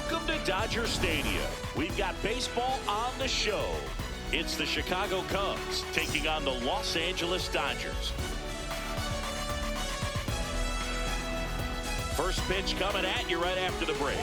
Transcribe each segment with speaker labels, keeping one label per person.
Speaker 1: Welcome to Dodger Stadium. We've got baseball on the show. It's the Chicago Cubs taking on the Los Angeles Dodgers. First pitch coming at you right after the break.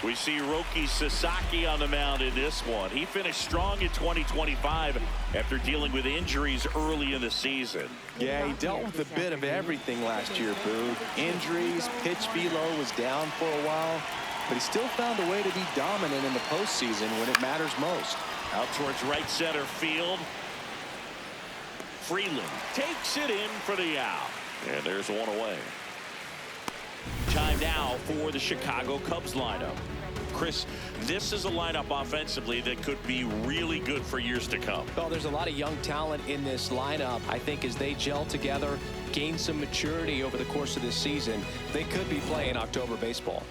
Speaker 1: We see Roki Sasaki on the mound in this one. He finished strong in 2025 after dealing with injuries early in the season.
Speaker 2: Yeah, he dealt with a bit of everything last year, Boog. Injuries, pitch velo was down for a while, but he still found a way to be dominant in the postseason when it matters most.
Speaker 1: Out towards right center field. Freeland takes it in for the out. And there's one away. Time now for the Chicago Cubs lineup. Chris, this is a lineup offensively that could be really good for years to come.
Speaker 3: Well, there's a lot of young talent in this lineup. I think as they gel together, gain some maturity over the course of this season, they could be playing October baseball.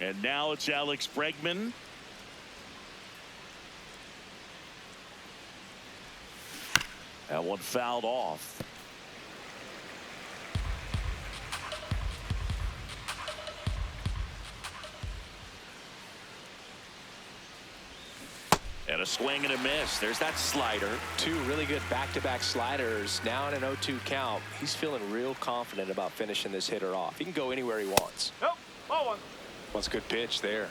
Speaker 1: And now it's Alex Bregman. That one fouled off. And a swing and a miss. There's that slider.
Speaker 3: Two really good back-to-back sliders. Now in an 0-2 count. He's feeling real confident about finishing this hitter off. He can go anywhere he wants.
Speaker 4: Nope. Ball one.
Speaker 3: That's a good pitch there.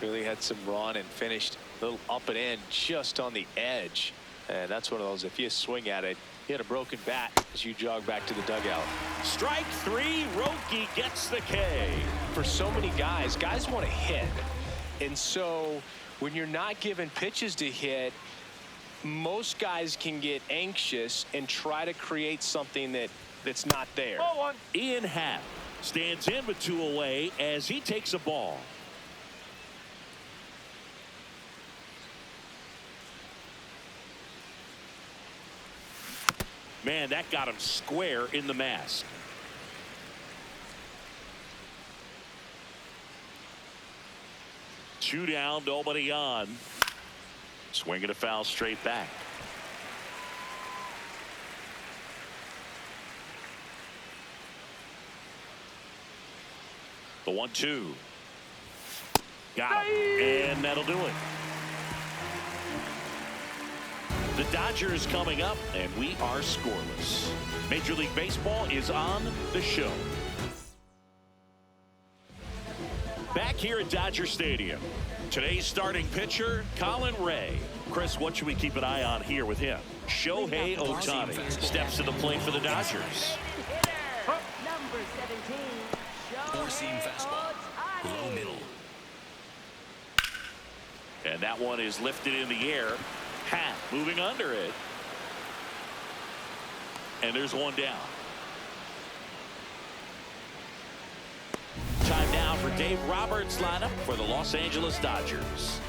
Speaker 3: Really had some run and finished a little up and in just on the edge. And that's one of those, if you swing at it, you had a broken bat as you jog back to the dugout.
Speaker 1: Strike three. Roki gets the K.
Speaker 3: For so many guys want to hit. And so when you're not given pitches to hit, most guys can get anxious and try to create something that's not there.
Speaker 4: Ball one.
Speaker 1: Ian Happ stands in with two away as he takes a ball. Man, that got him square in the mask. Two down, nobody on. Swinging a foul straight back. The 1-2. Got him. And that'll do it. The Dodgers coming up, and we are scoreless. Major League Baseball is on the show. Back here at Dodger Stadium. Today's starting pitcher, Colin Ray. Chris, what should we keep an eye on here with him? Shohei Ohtani steps to the plate for the Dodgers.
Speaker 5: Number 17,
Speaker 6: Four-seam fastball. Low middle.
Speaker 1: And that one is lifted in the air. Hat moving under it. And there's one down. Time now for Dave Roberts' lineup for the Los Angeles Dodgers.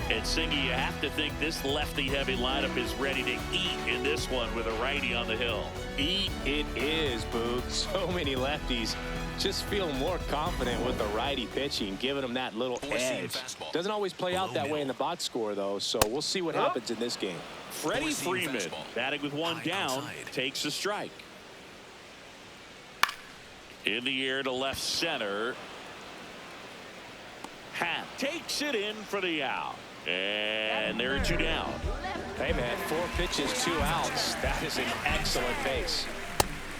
Speaker 1: And Singy, you have to think this lefty-heavy lineup is ready to eat in this one with a righty on the hill.
Speaker 3: Eat it is, Boog. So many lefties just feel more confident with the righty pitching, giving them that little edge. Doesn't always play out that way in the box score, though, so we'll see what happens in this game.
Speaker 1: Freddie Freeman, batting with one down, takes a strike. In the air to left center. Hat takes it in for the out. And there are two down.
Speaker 3: Hey, man, 4 pitches, 2 outs. That is an excellent pace.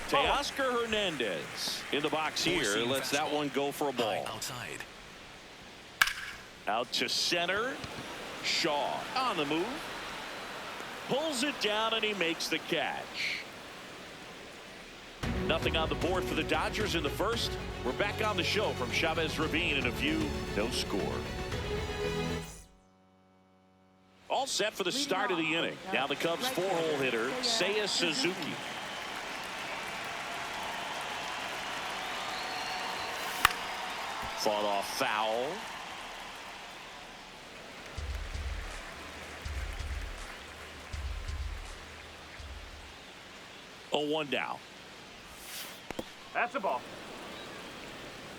Speaker 1: Teoscar Hernandez in the box here. Lets that one go for a ball.
Speaker 6: Outside.
Speaker 1: Out to center. Shaw on the move. Pulls it down and he makes the catch. Nothing on the board for the Dodgers in the first. We're back on the show from Chavez Ravine in a view. No score. All set for the start of the inning. Now the Cubs 4-hole hitter, Seiya Suzuki. Fought off foul. Oh, 1 down.
Speaker 4: That's a ball.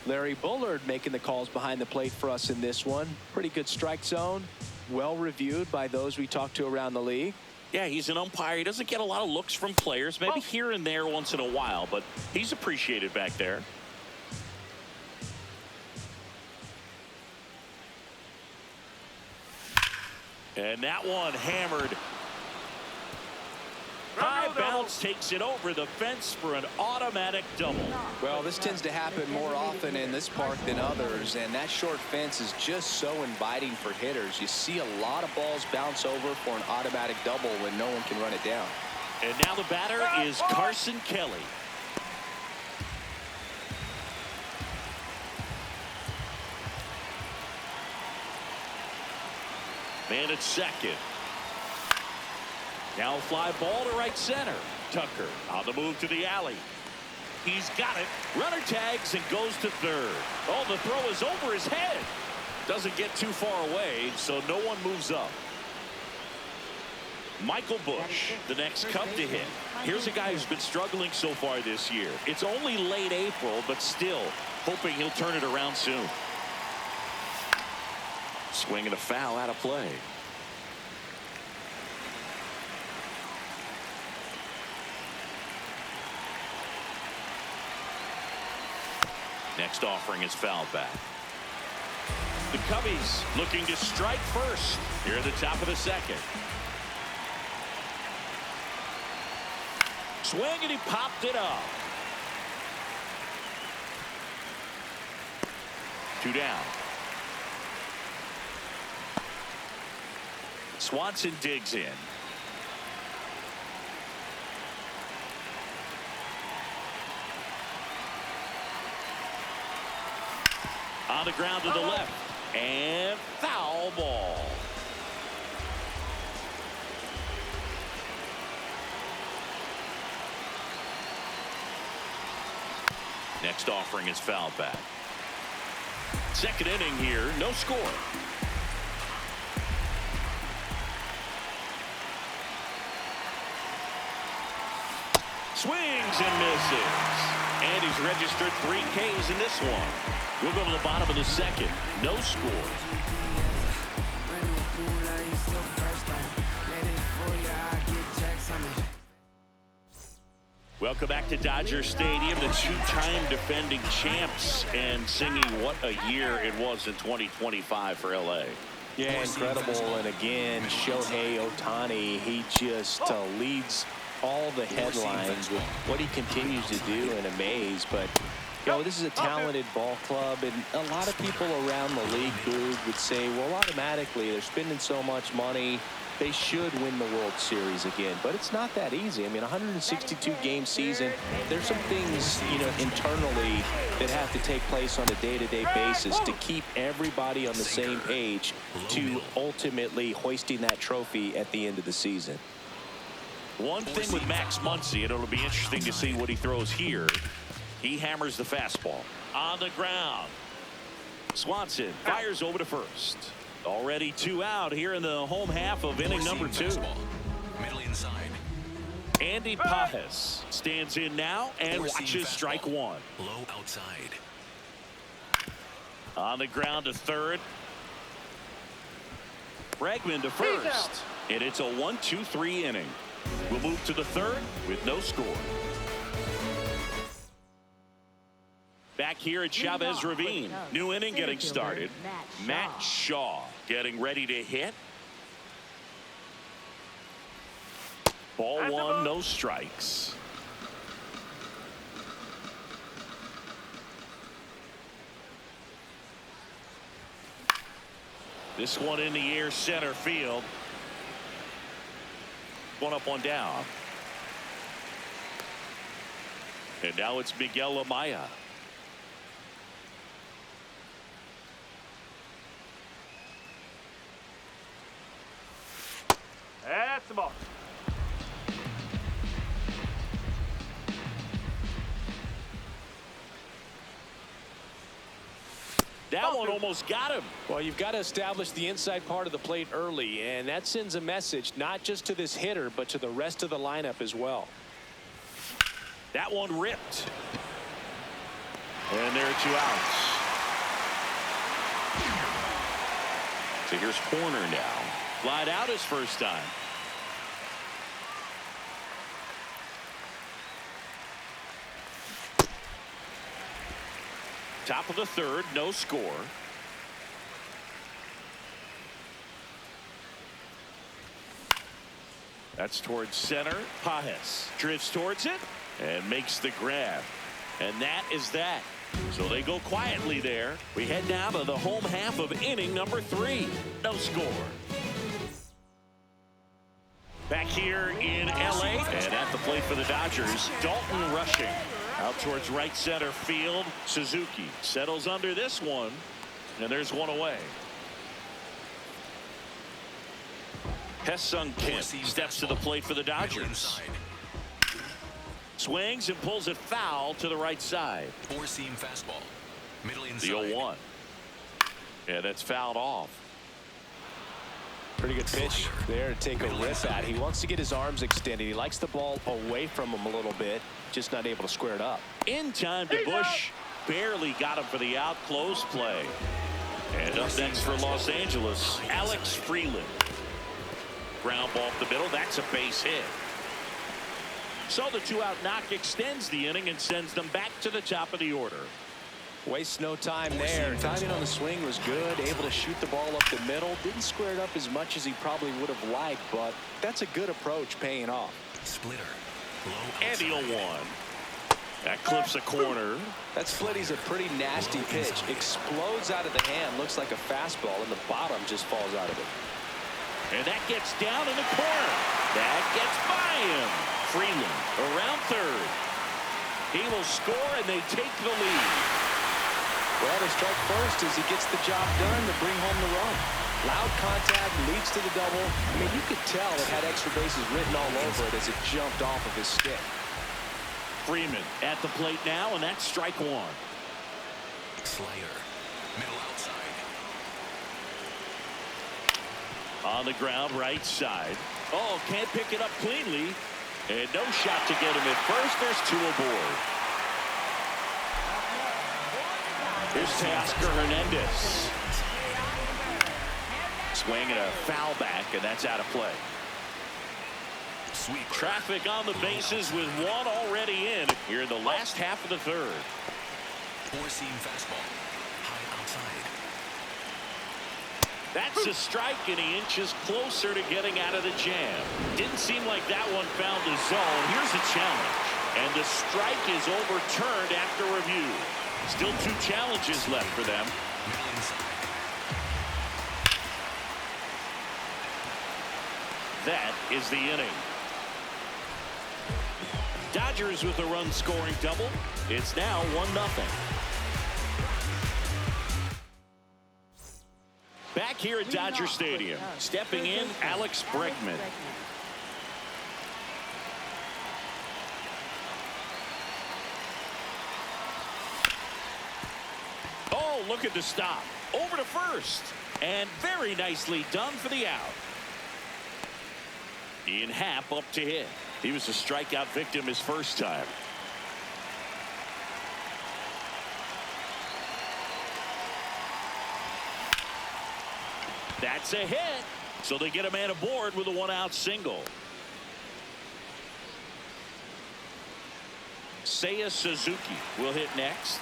Speaker 3: Larry Bullard making the calls behind the plate for us in this one. Pretty good strike zone. well reviewed by those we talk to around the league.
Speaker 1: Yeah, he's an umpire. He doesn't get a lot of looks from players, maybe here and there once in a while, but he's appreciated back there. And that one hammered. High bounce takes it over the fence for an automatic double.
Speaker 2: Well, this tends to happen more often in this park than others, and that short fence is just so inviting for hitters. You see a lot of balls bounce over for an automatic double when no one can run it down.
Speaker 1: And now the batter is Carson Kelly. Man at second. Now a fly ball to right center. Tucker on the move to the alley. He's got it. Runner tags and goes to third. Oh, the throw is over his head. Doesn't get too far away, so no one moves up. Michael Bush, the next Cub to hit. Here's a guy who's been struggling so far this year. It's only late April, but still hoping he'll turn it around soon. Swing and a foul out of play. Next offering is fouled back. The Cubbies looking to strike first here at the top of the second. Swing and he popped it up. 2 down. Swanson digs in. On the ground to the left. And foul ball. Next offering is fouled back. Second inning here, no score. Swings and misses. And he's registered 3 Ks in this one. We'll go to the bottom of the second. No score. Welcome back to Dodger Stadium, the 2-time defending champs, and singing what a year it was in 2025 for LA.
Speaker 2: Yeah, incredible. And again, Shohei Ohtani, he just leads all the headlines with what he continues to do and amaze. But you know, this is a talented ball club, and a lot of people around the league, Boog, would say, well, automatically they're spending so much money, they should win the World Series again. But it's not that easy. I mean, 162-game season, there's some things, you know, internally that have to take place on a day-to-day basis to keep everybody on the same page to ultimately hoisting that trophy at the end of the season.
Speaker 1: One thing with Max Muncy, and it'll be interesting to see what he throws here. He hammers the fastball on the ground. Swanson fires over to first. Already 2 out here in the home half of inning number 2.
Speaker 6: Middle inside.
Speaker 1: Andy Pajes stands in now and watches strike 1.
Speaker 6: Low outside.
Speaker 1: On the ground to third. Bregman to first. And it's a 1-2-3 inning. We'll move to the third with no score. Back here at Chavez Ravine. New inning getting started. Matt Shaw getting ready to hit. Ball 1, no strikes. This one in the air, center field. 1 up, 1 down. And now it's Miguel Amaya.
Speaker 4: That's the ball.
Speaker 1: That one almost got him.
Speaker 3: Well, you've got to establish the inside part of the plate early, and that sends a message not just to this hitter, but to the rest of the lineup as well.
Speaker 1: That one ripped. And there are 2 outs. So here's Horner now. Slide out his first time. Top of the third, no score. That's towards center. Pajes drifts towards it and makes the grab. And that is that. So they go quietly there. We head now to the home half of inning number 3. No score. Back here in L.A. and at the plate for the Dodgers, Dalton rushing. Out towards right center field. Suzuki settles under this one. And there's one away. Hesung Kim steps to the plate for the Dodgers. Swings and pulls it foul to the right side.
Speaker 6: Four-seam fastball. Middle inside.
Speaker 1: The 0-1. Yeah, that's fouled off.
Speaker 2: Pretty good pitch there to take a rip at. He wants to get his arms extended. He likes the ball away from him a little bit. Just not able to square it up.
Speaker 1: In time to Bush. Barely got him for the out. Close play. And up next for Los Angeles, Alex Freeland. Ground ball up the middle. That's a base hit. So the 2-out knock extends the inning and sends them back to the top of the order.
Speaker 2: Wastes no time there. Timing on the swing was good. Able to shoot the ball up the middle. Didn't square it up as much as he probably would have liked, but that's a good approach paying off.
Speaker 6: Splitter.
Speaker 1: And the 0-1. That clips a corner.
Speaker 2: That splitty's a pretty nasty pitch. Explodes out of the hand. Looks like a fastball, and the bottom just falls out of it.
Speaker 1: And that gets down in the corner. That gets by him. Freeland around third. He will score, and they take the lead.
Speaker 2: Well, the strike first as he gets the job done to bring home the run. Loud contact leads to the double. I mean, you could tell it had extra bases written all over it as it jumped off of his stick.
Speaker 1: Freeman at the plate now, and that's strike 1.
Speaker 6: Slider. Middle outside.
Speaker 1: On the ground, right side. Oh, can't pick it up cleanly. And no shot to get him at first. There's 2 aboard. Here's Teoscar Hernandez. Swing and a foul back, and that's out of play.
Speaker 6: Sweeper.
Speaker 1: Traffic on the bases with one already in here in the last half of the third.
Speaker 6: Four-seam fastball. High outside.
Speaker 1: That's a strike, and he inches closer to getting out of the jam. Didn't seem like that one found the zone. Here's a challenge, and the strike is overturned after review. Still 2 challenges left for them.
Speaker 6: Middle inside.
Speaker 1: That is the inning. Dodgers with a run-scoring double. It's now 1-0. Back here at Dodger Stadium, stepping in, Alex Bregman. Oh, look at the stop. Over to first. And very nicely done for the out. Ian Happ up to hit. He was a strikeout victim his first time. That's a hit. So they get a man aboard with a 1-out single. Seiya Suzuki will hit next.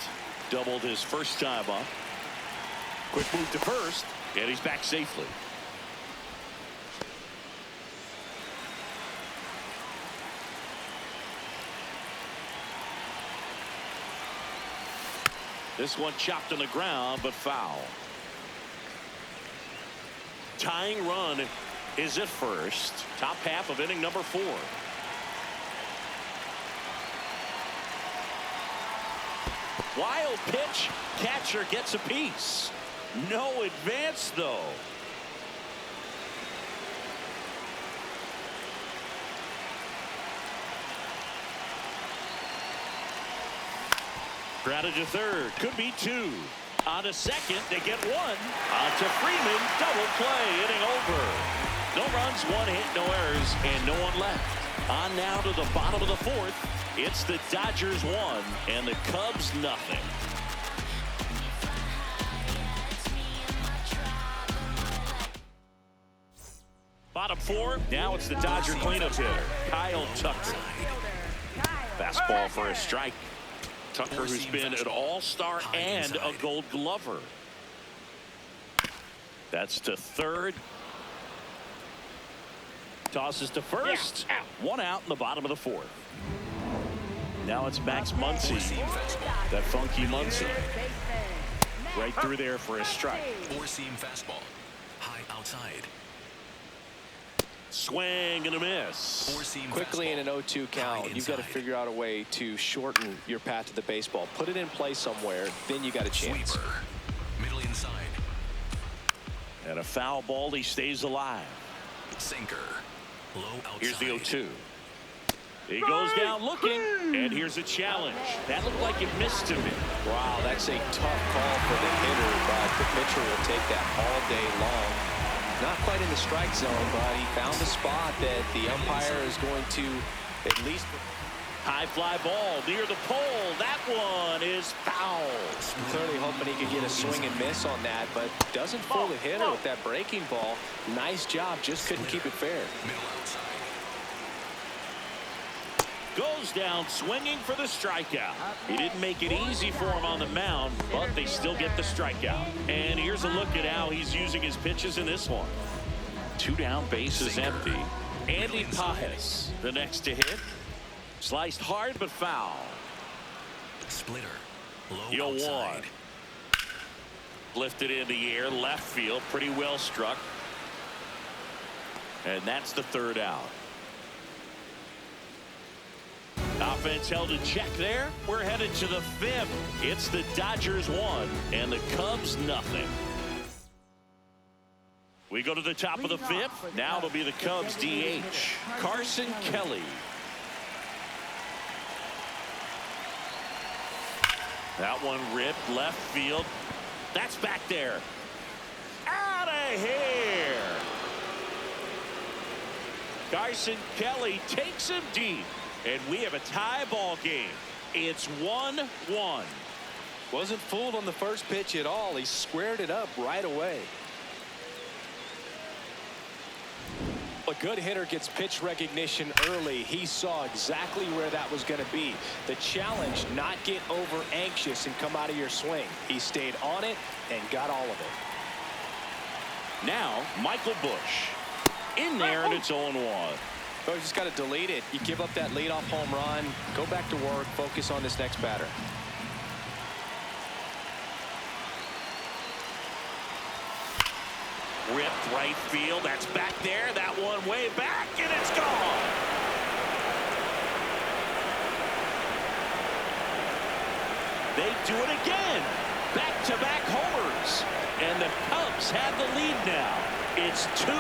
Speaker 1: Doubled his first time up. Quick move to first, and he's back safely. This one chopped on the ground, but foul. Tying run is at first. Top half of inning number 4. Wild pitch. Catcher gets a piece. No advance, though. Grounded to third. Could be 2. On to second, they get 1. On to Freeman, double play, inning over. No runs, 1 hit, no errors, and no one left. On now to the bottom of the 4th. It's the Dodgers 1 and the Cubs nothing. bottom four. Now it's the Dodger cleanup hitter, Kyle Tucker. Fastball for a strike. Tucker, who's been an all-star and a Gold Glover. That's to third. Tosses to first. One out in the bottom of the fourth. Now it's Max Muncy. That funky Muncy. Right through there for a strike.
Speaker 6: Four-seam fastball. High outside.
Speaker 1: Swing and a miss.
Speaker 6: Four-seam
Speaker 2: Quickly in an 0-2 count, you've got to figure out a way to shorten your path to the baseball. Put it in play somewhere, then you got a chance.
Speaker 6: Sweeper. Middle inside.
Speaker 1: And a foul ball, he stays alive.
Speaker 6: Sinker. Low outside.
Speaker 1: Here's the 0-2. He goes down looking, and here's a challenge. That looked like it missed him.
Speaker 2: Wow, that's a tough call for the hitter, but the pitcher will take that all day long. Not quite in the strike zone, but he found a spot that the umpire is going to at least.
Speaker 1: High fly ball near the pole. That one is foul.
Speaker 2: Clearly hoping he could get a swing and miss on that, but doesn't fool the hitter with that breaking ball. Nice job, just couldn't keep it fair.
Speaker 6: Middle outside.
Speaker 1: Goes down swinging for the strikeout. He didn't make it easy for him on the mound, but they still get the strikeout. And here's a look at how he's using his pitches in this one. 2 down, bases empty. Andy Pajes, the next to hit. Sliced hard but foul.
Speaker 6: Splitter. Low
Speaker 1: 0-1.
Speaker 6: outside.
Speaker 1: Lifted in the air, left field, pretty well struck. And that's the third out. Offense held in check there. We're headed to the 5th. It's the Dodgers 1 and the Cubs nothing. We go to the top of the 5th. Now it'll be the Cubs DH, Carson Kelly. That one ripped left field. That's back there. Out of here. Carson Kelly takes him deep. And we have a tie ball game. It's 1-1.
Speaker 2: Wasn't fooled on the first pitch at all. He squared it up right away. A good hitter gets pitch recognition early. He saw exactly where that was going to be. The challenge, not get over anxious and come out of your swing. He stayed on it and got all of it.
Speaker 1: Now Michael Busch in there, and it's 0-1.
Speaker 2: Oh, you just got to delete it. You give up that leadoff home run. Go back to work. Focus on this next batter.
Speaker 1: Ripped right field. That's back there. That one way back, and it's gone. They do it again. Back-to-back homers. And the Cubs have the lead now. It's 2-1.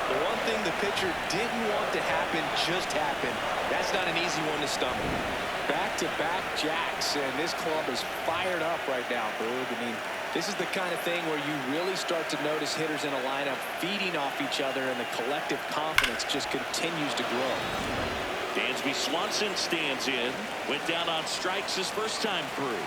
Speaker 2: The one thing the pitcher didn't want to happen just happened. That's not an easy one to stomach. Back-to-back jacks, and this club is fired up right now, Boog. I mean, this is the kind of thing where you really start to notice hitters in a lineup feeding off each other, and the collective confidence just continues to grow.
Speaker 1: Dansby Swanson stands in. Went down on strikes his first time through.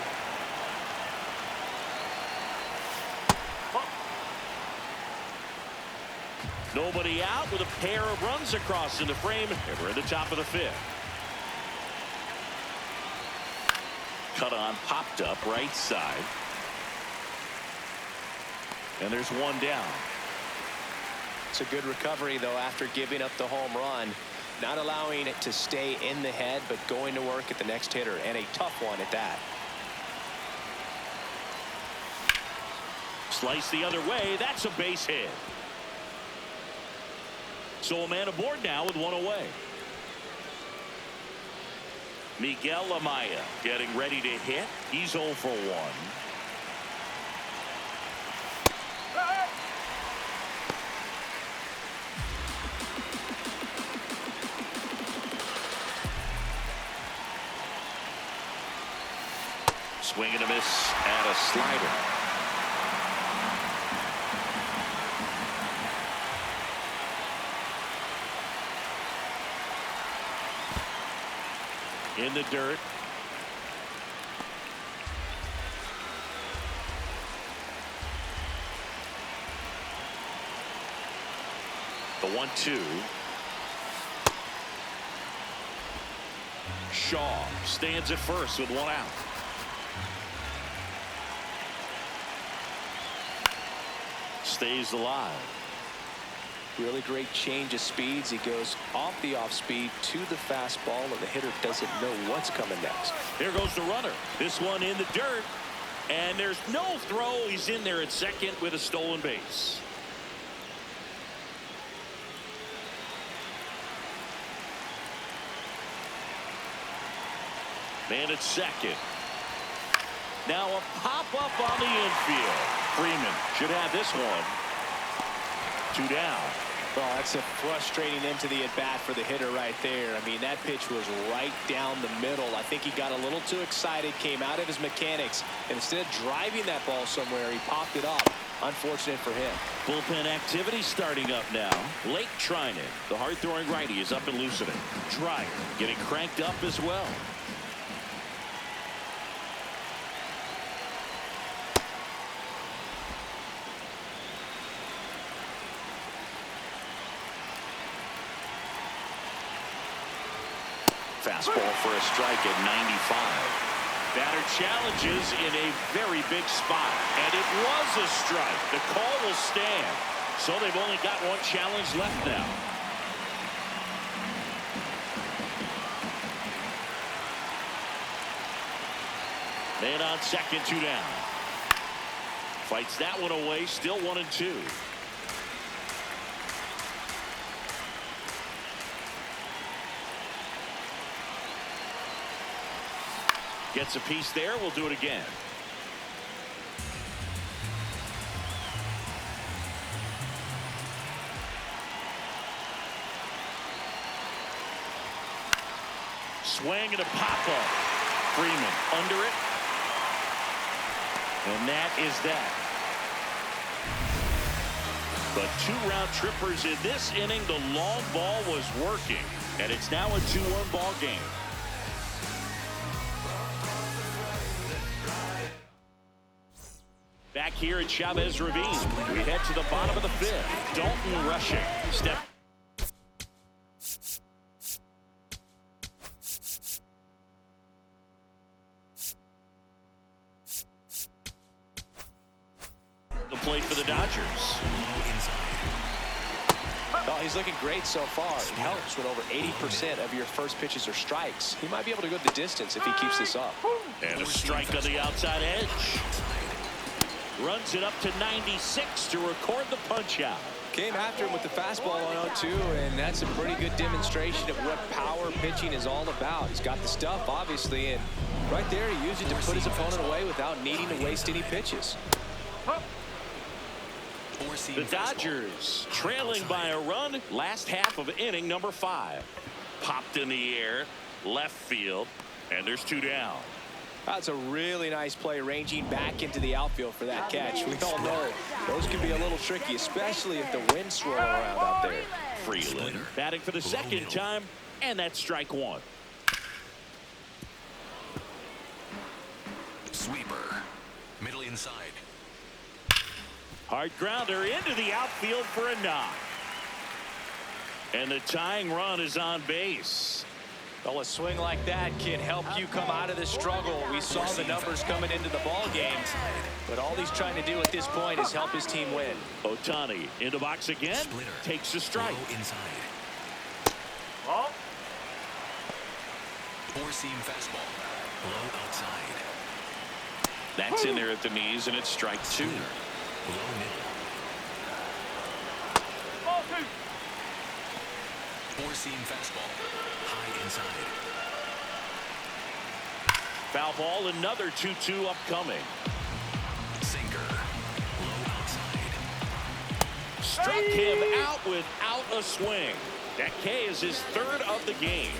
Speaker 1: Nobody out with a pair of runs across in the frame, and we're at the top of the 5th. Cut on, popped up right side. And there's one down.
Speaker 2: It's a good recovery, though, after giving up the home run. Not allowing it to stay in the head, but going to work at the next hitter, and a tough one at that.
Speaker 1: Slice the other way. That's a base hit. So a man aboard now with one away. Miguel Amaya getting ready to hit. He's 0 for 1. Swing and a miss and a slider. In the dirt. The 1-2. Shaw stands at first with one out. Stays alive.
Speaker 2: Really great change of speeds. He goes off the off speed to the fastball, and the hitter doesn't know what's coming next.
Speaker 1: There goes the runner. This one in the dirt. And there's no throw. He's in there at second with a stolen base. Man at second. Now a pop-up on the infield. Freeman should have this one. 2 down.
Speaker 2: Oh, that's a frustrating end to the at-bat for the hitter right there. I mean, that pitch was right down the middle. I think he got a little too excited, came out of his mechanics, and instead of driving that ball somewhere, he popped it up. Unfortunate for him.
Speaker 1: Bullpen activity starting up now. Lake trying it. The hard-throwing righty is up and loosening. Dryer getting cranked up as well. Fastball for a strike at 95. Batter challenges in a very big spot. And it was a strike. The call will stand. So they've only got one challenge left now. Man on second, 2 down. Fights that one away. Still 1-2. Gets a piece there. We'll do it again. Swing and a pop-up. Freeman under it. And that is that. But 2 round trippers in this inning. The long ball was working. And it's now a 2-1 ball game. Back here at Chavez Ravine, we head to the bottom of the 5th. Dalton rushing. Step. The plate for the Dodgers.
Speaker 2: Oh, he's looking great so far. It helps when over 80% of your first pitches are strikes. He might be able to go the distance if he keeps this up.
Speaker 1: And a strike on the outside edge. Runs it up to 96 to record the punch out.
Speaker 2: Came after him with the fastball on 0-2, and that's a pretty good demonstration of what power pitching is all about. He's got the stuff, obviously, and right there he used it to put his opponent away without needing to waste any pitches.
Speaker 1: The Dodgers trailing by a run. Last half of inning number 5. Popped in the air, left field, and there's 2 down.
Speaker 2: That's a really nice play, ranging back into the outfield for that catch. We all know those can be a little tricky, especially if the wind's swirling around out there.
Speaker 1: Freeland batting for the second time, and that's strike 1.
Speaker 6: Sweeper. Middle inside.
Speaker 1: Hard grounder into the outfield for a knock. And the tying run is on base.
Speaker 3: Well, a swing like that can help you come out of the struggle. We saw the numbers coming into the ball game, but all he's trying to do at this point is help his team win.
Speaker 1: Ohtani in the box again.
Speaker 6: Splitter.
Speaker 1: Takes a strike.
Speaker 6: Low inside.
Speaker 4: Ball.
Speaker 6: 4-seam fastball. Low outside.
Speaker 1: That's in there at the knees, and it's strike 2.
Speaker 6: Low middle.
Speaker 4: Ball 2.
Speaker 6: 4-seam fastball. High inside.
Speaker 1: Foul ball, another 2-2 upcoming.
Speaker 6: Sinker. Low outside.
Speaker 1: Struck him out without a swing. That K is his 3rd of the game.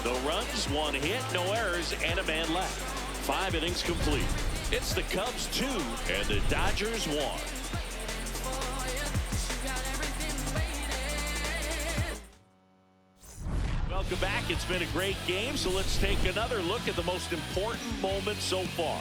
Speaker 1: No runs, 1 hit, no errors, and a man left. 5 innings complete. It's the Cubs 2 and the Dodgers 1. Welcome back. It's been a great game, so let's take another look at the most important moment so far.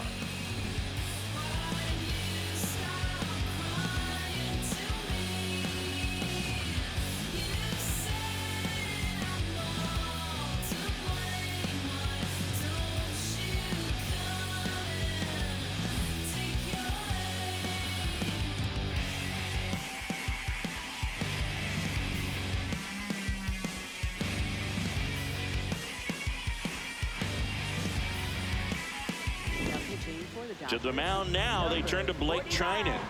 Speaker 1: To the mound now, they turn to Blake Trinan.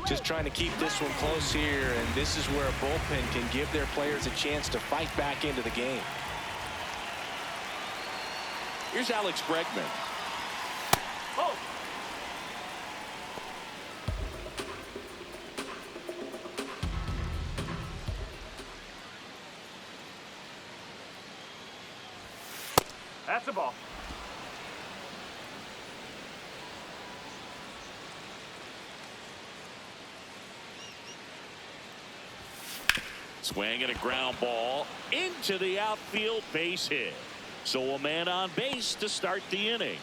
Speaker 3: Just trying to keep this one close here, and this is where a bullpen can give their players a chance to fight back into the game.
Speaker 1: Here's Alex Bregman.
Speaker 4: Oh. That's a ball.
Speaker 1: Swing and a ground ball into the outfield, base hit. So a man on base to start the inning.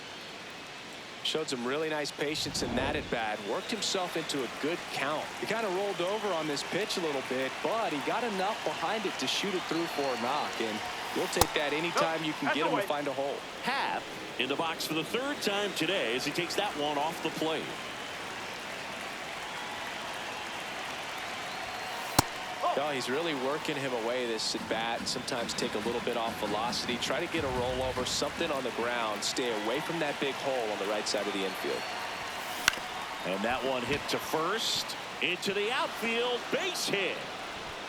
Speaker 3: Showed some really nice patience in that at bat. Worked himself into a good count. He kind of rolled over on this pitch a little bit, but he got enough behind it to shoot it through for a knock. And you'll take that anytime you can get him to find a hole.
Speaker 1: Happ in the box for the third time today as he takes that one off the plate.
Speaker 3: Oh, he's really working him away this at bat. Sometimes take a little bit off velocity. Try to get a rollover, something on the ground. Stay away from that big hole on the right side of the infield.
Speaker 1: And that one hit to first. Into the outfield, base hit.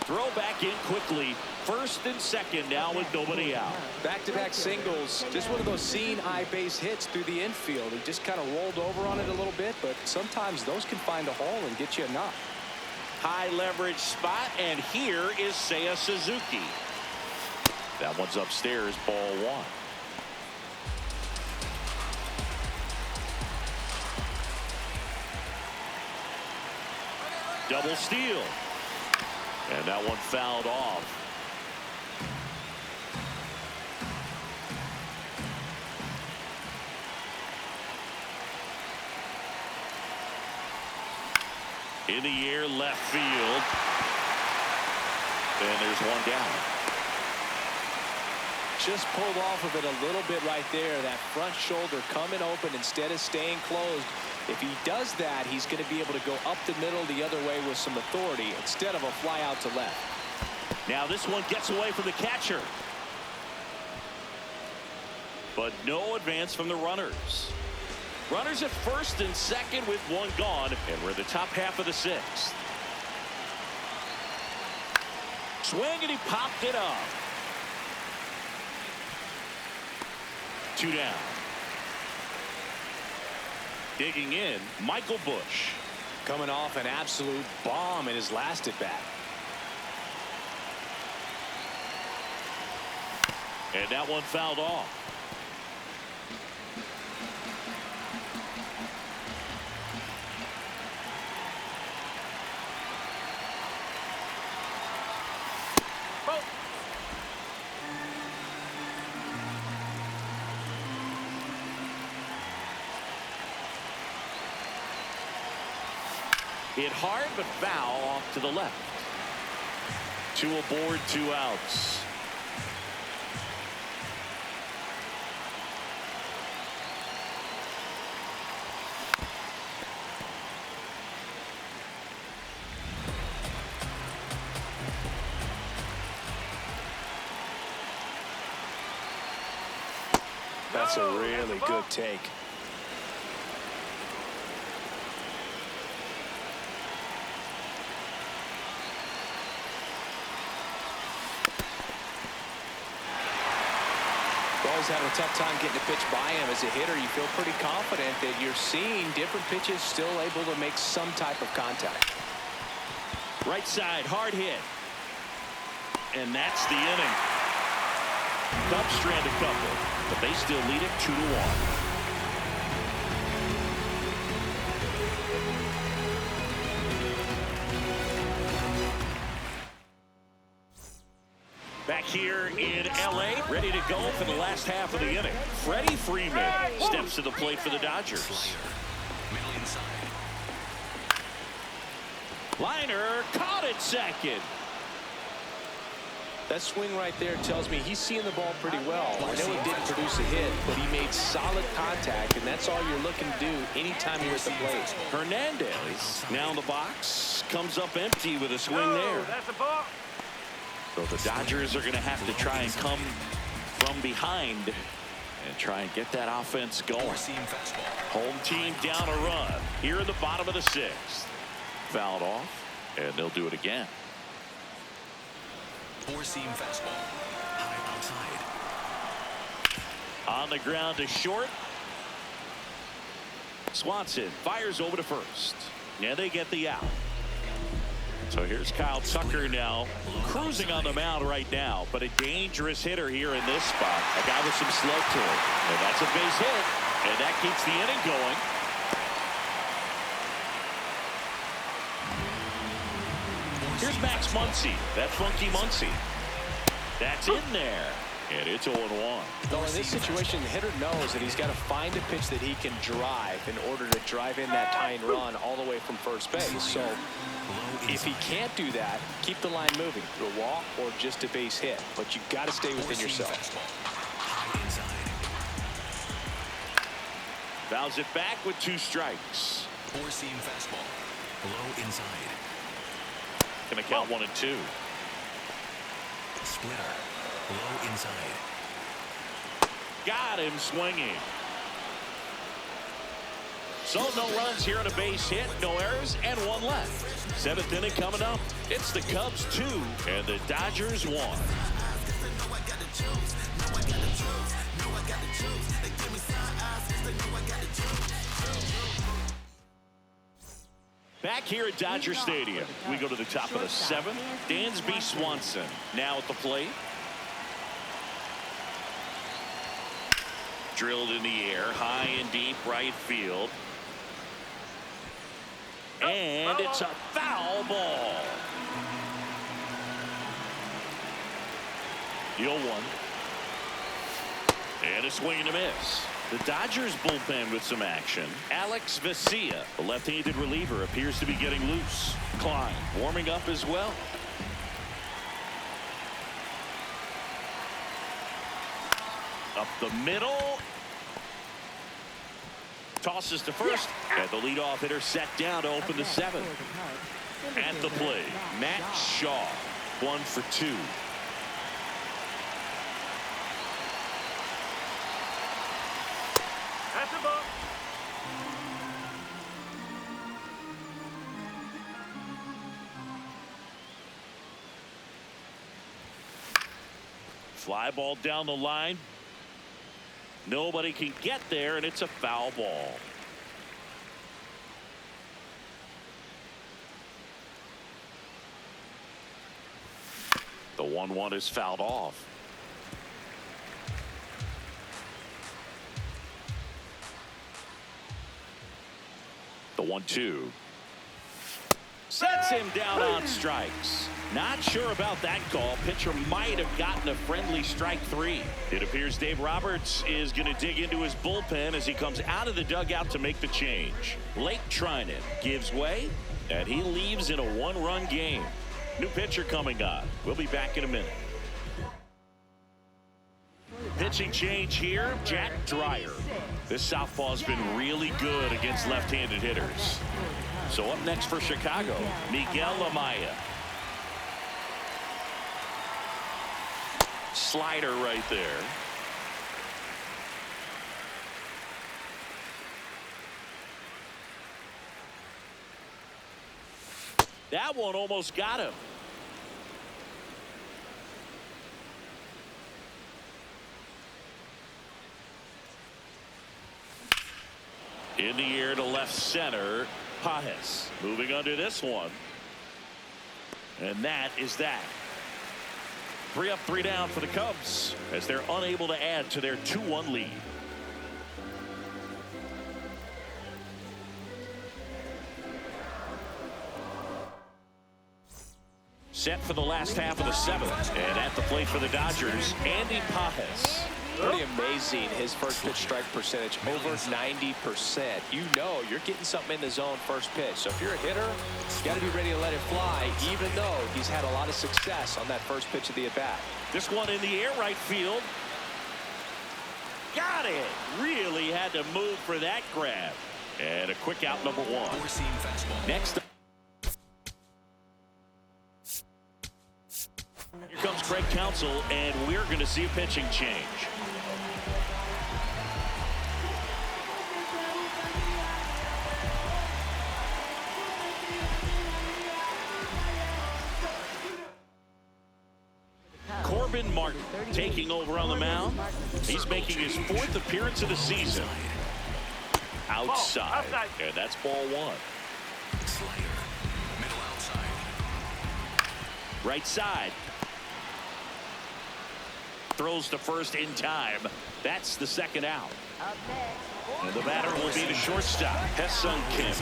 Speaker 1: Throw back in quickly. First and second now with nobody out.
Speaker 3: Back-to-back singles. Just one of those seeing eye base hits through the infield. He just kind of rolled over on it a little bit, but sometimes those can find a hole and get you a knock.
Speaker 1: High leverage spot, and here is Seiya Suzuki. That one's upstairs, ball one. Double steal. And that one fouled off. In the air, left field. And there's one down.
Speaker 3: Just pulled off of it a little bit right there. That front shoulder coming open instead of staying closed. If he does that, he's going to be able to go up the middle the other way with some authority instead of a fly out to left.
Speaker 1: Now this one gets away from the catcher. But no advance from the runners. Runners at first and second with one gone, and we're in the top half of the sixth. Swing, and he popped it up. Two down. Digging in, Michael Busch.
Speaker 3: Coming off an absolute bomb in his last at bat.
Speaker 1: And that one fouled off. Hit hard, but foul off to the left. Two aboard, 2 outs.
Speaker 3: That's a really good take. Always having a tough time getting a pitch by him. As a hitter, you feel pretty confident that you're seeing different pitches still able to make some type of contact.
Speaker 1: Right side, hard hit. And that's the inning. Cubs strand a couple, but they still lead it 2-1. Back here in L.A., ready to go for the last half of the inning. Freddie Freeman steps to the plate for the Dodgers.
Speaker 6: Middle inside.
Speaker 1: Liner caught it second.
Speaker 3: That swing right there tells me he's seeing the ball pretty well. I know he didn't produce a hit, but he made solid contact, and that's all you're looking to do anytime you're at the plate.
Speaker 1: Hernandez now in the box, comes up empty with a swing there.
Speaker 4: That's a ball.
Speaker 1: So the Dodgers are going to have to try and come from behind and try and get that offense going.
Speaker 6: Four-seam fastball.
Speaker 1: Home team down a run here in the bottom of the sixth. Fouled off, and they'll do it again.
Speaker 6: Four-seam fastball. High outside.
Speaker 1: On the ground to short. Swanson fires over to first. And they get the out. So here's Kyle Tucker now, cruising on the mound right now, but a dangerous hitter here in this spot. A guy with some slug to it. And that's a base hit, and that keeps the inning going. Here's Max Muncy, that funky Muncy. That's in there, and it's 0-1.
Speaker 3: Though in this situation, the hitter knows that he's got to find a pitch that he can drive in order to drive in that tying run all the way from first base. So if he can't do that, keep the line moving through a walk or just a base hit. But you got to stay within yourself.
Speaker 6: High inside.
Speaker 1: Fouls it back with 2 strikes.
Speaker 6: Four-seam fastball. Low inside.
Speaker 1: Gonna count 1 and 2.
Speaker 6: Splitter. Low inside.
Speaker 1: Got him swinging. So no runs here on a base hit, no errors, and 1 left. 7th inning coming up. It's the Cubs 2 and the Dodgers 1. Back here at Dodger Stadium, we go to the top of the 7th. Dansby Swanson now at the plate. Drilled in the air, high and deep right field. And it's a foul ball. The 0-1. And a swing and a miss. The Dodgers bullpen with some action. Alex Vesia, the left-handed reliever, appears to be getting loose. Klein warming up as well. Up the middle. Tosses to first. And the leadoff hitter set down to open the 7th. At the plate, Matt Shaw, 1 for 2.
Speaker 4: That's a ball.
Speaker 1: Fly ball down the line. Nobody can get there, and it's a foul ball. The 1-1 is fouled off. The 1-2. Sets him down on strikes. Not sure about that call. Pitcher might have gotten a friendly strike 3. It appears Dave Roberts is going to dig into his bullpen as he comes out of the dugout to make the change. Blake Trinan gives way, and he leaves in a 1-run game. New pitcher coming on. We'll be back in a minute. Pitching change here, Jack Dreyer. This southpaw's been really good against left-handed hitters. So up next for Chicago, Miguel Amaya. Slider right there. That one almost got him. In the air to left center, Pajes moving under this one. And that is that. 3 up, 3 down for the Cubs as they're unable to add to their 2-1 lead. Set for the last half of the 7th, and at the plate for the Dodgers, Andy Pajes.
Speaker 3: Pretty amazing, his first pitch strike percentage, over 90%. You know you're getting something in the zone first pitch. So if you're a hitter, you got to be ready to let it fly, even though he's had a lot of success on that first pitch of the at-bat.
Speaker 1: This one in the air, right field. Got it. Really had to move for that grab. And a quick out, number 1.
Speaker 6: Four-seam fastball.
Speaker 1: Next. Here comes Craig Counsell, and we're going to see a pitching change. Corbin Martin taking over on the mound. He's making his 4th appearance of the season. Outside. And that's ball 1.
Speaker 6: Slider. Middle outside.
Speaker 1: Right side. Throws to first in time. That's the 2nd out.
Speaker 5: Up next.
Speaker 1: And the batter will be the shortstop, Hae-Sung Kim.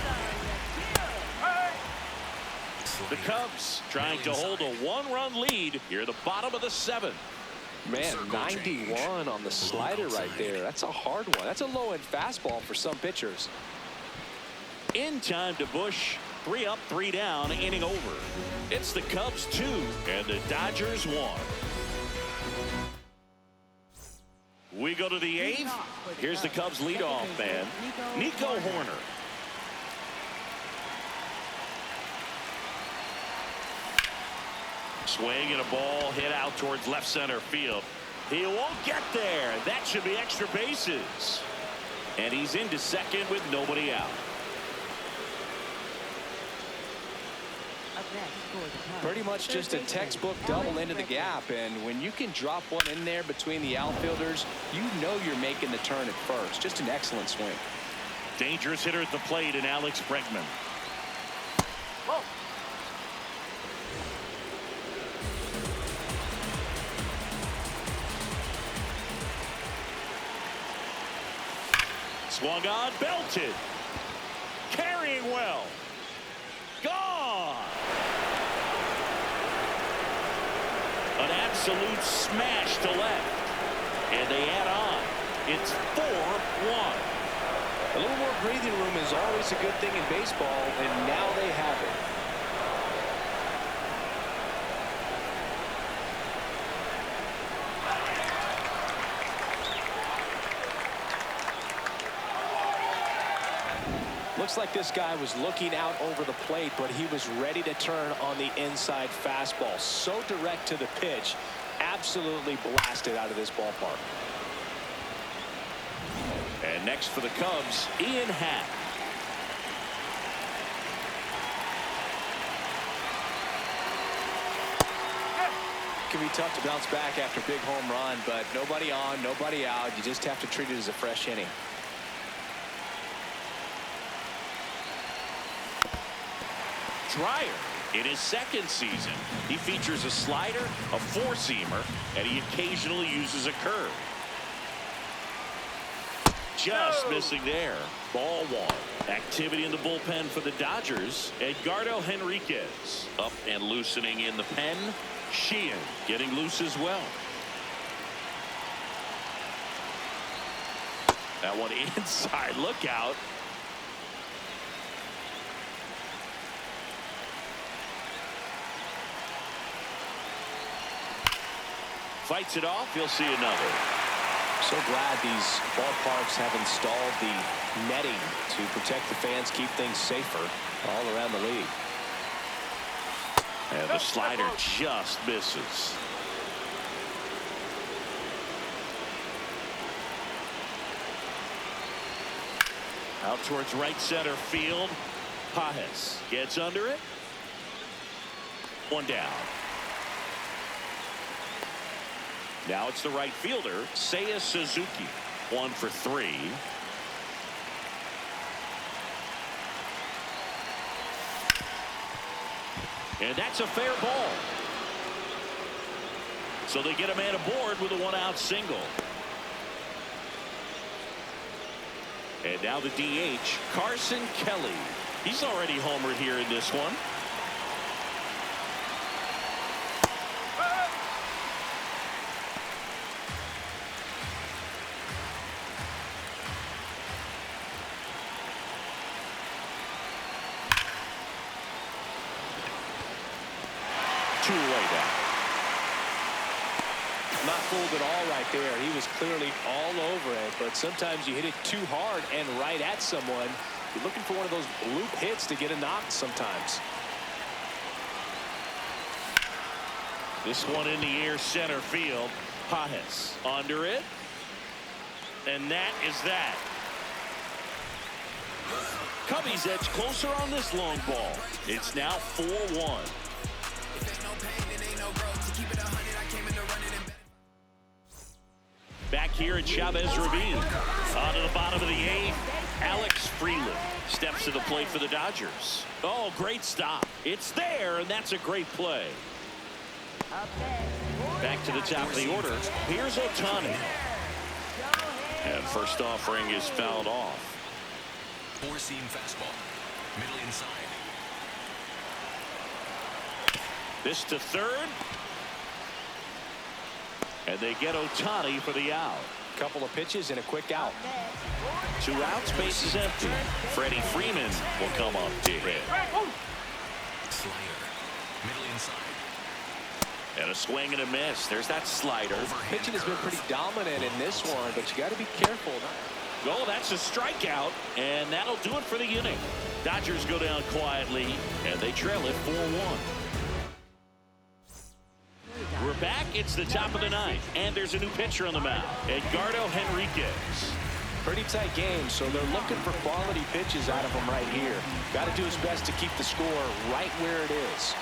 Speaker 1: The Cubs trying to hold a 1-run lead here at the bottom of the 7th.
Speaker 3: Man, 91 on the slider right there. That's a hard one. That's a low-end fastball for some pitchers.
Speaker 1: In time to Bush. 3 up, 3 down, inning over. It's the Cubs 2 and the Dodgers 1. We go to the 8th. Here's the Cubs leadoff man, Nico Horner. Swing and a ball hit out towards left center field. He won't get there. That should be extra bases. And he's into second with nobody out.
Speaker 5: Up next for the Cubs.
Speaker 3: Pretty much just a textbook double into the gap, and when you can drop one in there between the outfielders, you know you're making the turn at first. Just an excellent swing.
Speaker 1: Dangerous hitter at the plate in Alex Bregman.
Speaker 4: Whoa.
Speaker 1: Swung on, belted. Carrying well. Gone. An absolute smash to left. And they add on. It's 4-1.
Speaker 3: A little more breathing room is always a good thing in baseball, and now they have it. Looks like this guy was looking out over the plate, but he was ready to turn on the inside fastball. So direct to the pitch, absolutely blasted out of this ballpark.
Speaker 1: And next for the Cubs, Ian Happ.
Speaker 3: It can be tough to bounce back after a big home run, but nobody on, nobody out. You just have to treat it as a fresh inning.
Speaker 1: Dreyer in his 2nd season. He features a slider, a 4-seamer, and he occasionally uses a curve. Just missing there. Ball 1. Activity in the bullpen for the Dodgers. Edgardo Henriquez up and loosening in the pen. Sheehan getting loose as well. That one inside. Look out. Fights it off. You'll see another.
Speaker 3: So glad these ballparks have installed the netting to protect the fans, keep things safer all around the league.
Speaker 1: And the slider just misses. Out towards right center field. Pajes gets under it. 1 down. Now it's the right fielder, Seiya Suzuki. 1 for 3. And that's a fair ball. So they get a man aboard with a 1-out single. And now the DH, Carson Kelly. He's already homered here in this one. Two away now.
Speaker 3: Not fooled at all right there. He was clearly all over it, but sometimes you hit it too hard and right at someone. You're looking for one of those loop hits to get a knock sometimes.
Speaker 1: This one in the air, center field. Pajes under it. And that is that. Cubbies edge closer on this long ball. It's now 4-1.
Speaker 7: If there's no pain, it ain't no growth. To keep it 100, I came in to run it in
Speaker 1: here at Chavez Ravine. On to the bottom of the 8th, Alex Freeland steps to the plate for the Dodgers. Oh, great stop. It's there, and that's a great play. Back to the top of the order. Here's Ohtani. And first offering is fouled off.
Speaker 6: Four-seam fastball. Middle inside.
Speaker 1: This to third. And they get Ohtani for the out.
Speaker 3: Couple of pitches and a quick out.
Speaker 1: 2 outs, base is empty. Freddie Freeman will come up to hit.
Speaker 6: Slider. Middle inside.
Speaker 1: And a swing and a miss. There's that slider.
Speaker 3: Pitching has been pretty dominant in this one, but you got to be careful.
Speaker 1: Oh, that's a strikeout, and that'll do it for the inning. Dodgers go down quietly, and they trail it 4-1. We're back. It's the top of the 9th, and there's a new pitcher on the mound, Edgardo Henriquez.
Speaker 3: Pretty tight game, so they're looking for quality pitches out of him right here. Got to do his best to keep the score right where it is.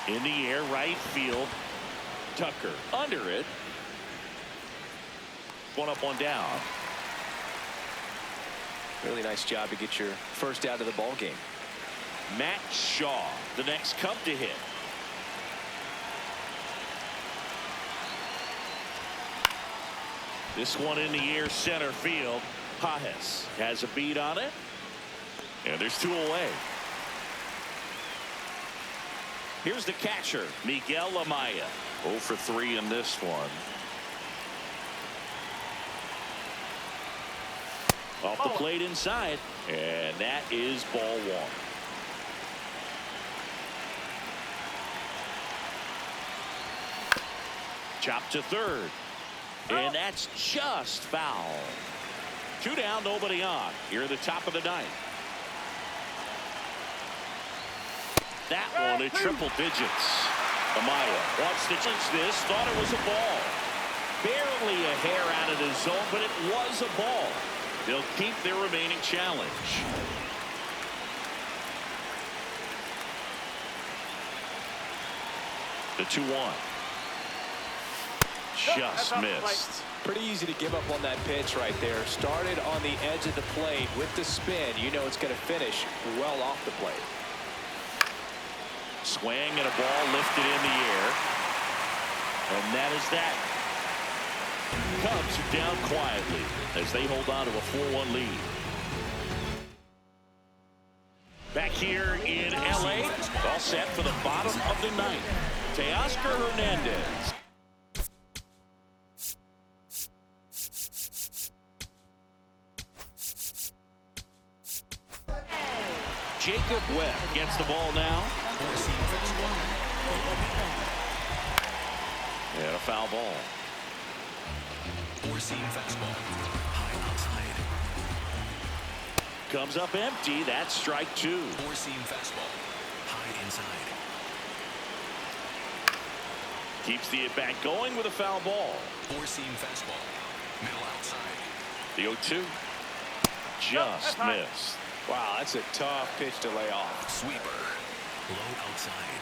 Speaker 1: In the air, right field. Tucker under it. 1 up, 1 down.
Speaker 3: Really nice job to get your first out of the ball game.
Speaker 1: Matt Shaw, the next Cub to hit. This one in the air, center field. Pajes has a beat on it. And there's 2 away. Here's the catcher, Miguel Amaya. 0 for 3 in this one. Off the plate inside, and that is ball 1. Chop to third, and that's just foul. 2 down, nobody on. Here at the top of the 9th. That one at triple digits. Amaya wants to clinch this, thought it was a ball. Barely a hair out of the zone, but it was a ball. They'll keep their remaining challenge. The 2-1. Just missed.
Speaker 3: Pretty easy to give up on that pitch right there. Started on the edge of the plate with the spin. You know it's going to finish well off the plate.
Speaker 1: Swing and a ball lifted in the air. And that is that. Cubs are down quietly as they hold on to a 4-1 lead. Back here in L.A., all set for the bottom of the 9th. Teoscar Hernandez. Jacob Webb gets the ball now. And a foul ball.
Speaker 6: Four-seam fastball. High outside.
Speaker 1: Comes up empty. That's strike 2.
Speaker 6: Four-seam fastball. High inside.
Speaker 1: Keeps the at-bat going with a foul ball.
Speaker 6: Four-seam fastball. Middle outside.
Speaker 1: The 0-2. Just missed.
Speaker 3: Wow, that's a tough pitch to lay off.
Speaker 6: Sweeper. Low outside.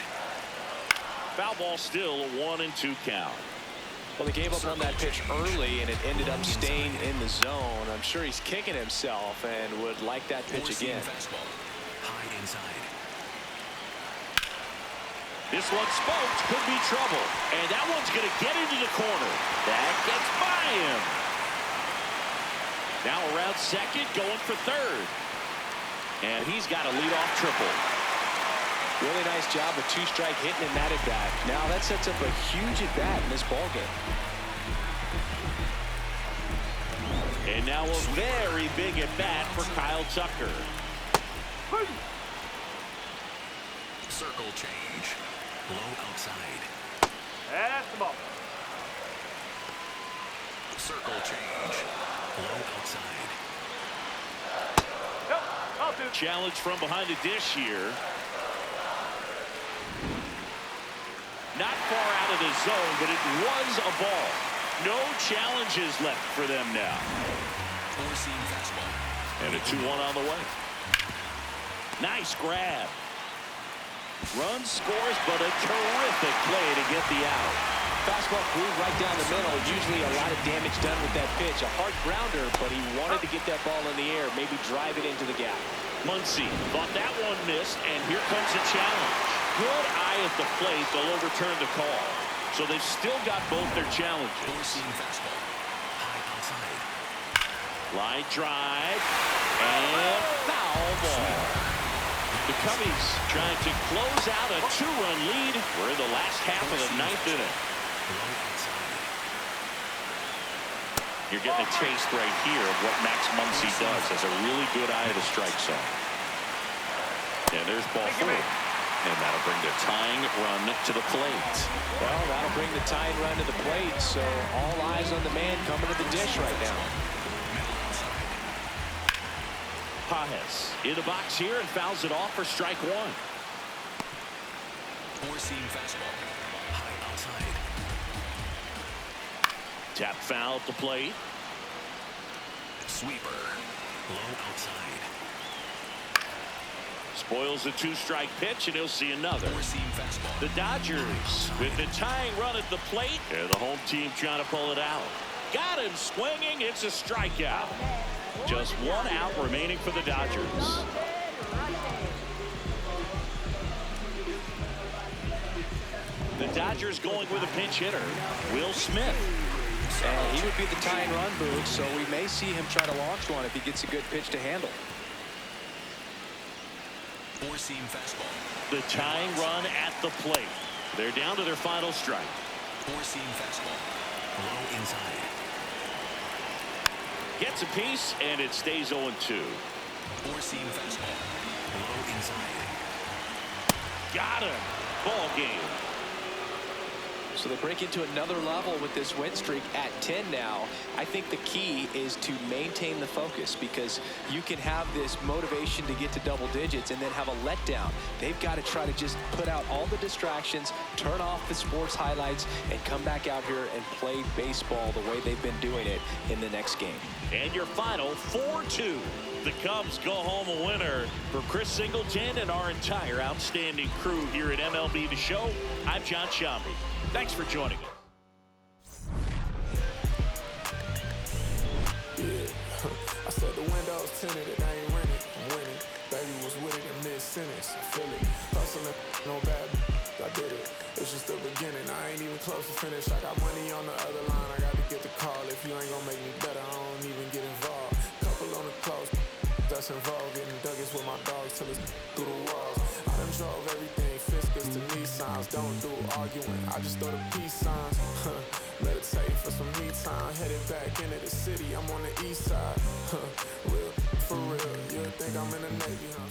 Speaker 1: Foul ball still a 1-2 count.
Speaker 3: Well, they gave up on that pitch early, and it ended up staying in the zone. I'm sure he's kicking himself and would like that pitch again.
Speaker 6: Fastball. High inside.
Speaker 1: This one spoked, could be trouble. And that one's going to get into the corner. That gets by him. Now around second, going for third. And he's got a leadoff triple.
Speaker 3: Really nice job with 2-strike hitting in that at-bat. Now that sets up a huge at-bat in this ballgame.
Speaker 1: And now a very big at-bat for Kyle Tucker.
Speaker 6: Circle change. Low outside.
Speaker 4: That's the ball.
Speaker 6: Circle change. Low outside.
Speaker 4: Yep, I'll do.
Speaker 1: Challenge from behind the dish here. Not far out of the zone, but it was a ball. No challenges left for them now.
Speaker 6: Four-seam fastball.
Speaker 1: And a 2-1 on the way. Nice grab. Run scores, but a terrific play to get the out.
Speaker 2: fastball groove right down the middle. Usually a lot of damage done with that pitch. A hard grounder, but he wanted to get that ball in the air, maybe drive it into the gap.
Speaker 1: Muncy thought that one missed, and here comes a challenge. Good eye at the plate. They'll overturn the call. So they've still got both their challenges.
Speaker 6: Four-seam fastball. High outside.
Speaker 1: Line drive, and foul ball. The Cubbies trying to close out a 2-run lead. We're in the last half of the ninth inning.
Speaker 6: Low outside.
Speaker 1: You're getting a taste right here of what Max Muncy does. Has a really good eye at the strike zone. And there's ball 4. And that'll bring the tying run to the plate.
Speaker 2: Well, that'll bring the tying run to the plate, so all eyes on the man coming to the dish right now.
Speaker 1: Pajes in the box here and fouls it off for strike 1.
Speaker 6: Four-seam fastball. High outside.
Speaker 1: Tap foul at the plate.
Speaker 6: Sweeper. Low outside.
Speaker 1: Spoils the 2-strike pitch, and he'll see another.
Speaker 6: Four-seam fastball.
Speaker 1: The Dodgers with the tying run at the plate. And the home team trying to pull it out. Got him swinging. It's a strikeout. Just 1 out remaining for the Dodgers. The Dodgers going with a pinch hitter, Will Smith.
Speaker 2: And he would be the tying run, Boog, so we may see him try to launch one if he gets a good pitch to handle.
Speaker 6: Four-seam fastball.
Speaker 1: The tying run at the plate. They're down to their final strike.
Speaker 6: Four-seam fastball. Low inside.
Speaker 1: Gets a piece, and it stays 0-2.
Speaker 6: Four-seam fastball. Low inside.
Speaker 1: Got him. Ball game.
Speaker 2: So they break into another level with this win streak at 10 now. I think the key is to maintain the focus, because you can have this motivation to get to double digits and then have a letdown. They've got to try to just put out all the distractions, turn off the sports highlights, and come back out here and play baseball the way they've been doing it in the next game.
Speaker 1: And your final 4-2. The Cubs go home a winner. For Chris Singleton and our entire outstanding crew here at MLB The Show, I'm John Shambi. Thanks for joining us.
Speaker 7: Yeah, I said the windows tinted and I ain't rented. I'm winning. Baby was with it in mid-sentence. I feel it. Hustling, no bad. I did it. It's just the beginning. I ain't even close to finish. I got money on the other line. I got to get the call. If you ain't gonna make me better, I don't even get involved. Couple on the close. That's involved. Getting duggets with my dogs till it's through the walls. I done drove everything. Fiscus to Nissans. Don't do arguing. I just throw the peace signs. Meditate for some me time. Headed back into the city. I'm on the east side. Real for real. You'll think I'm in the Navy, huh?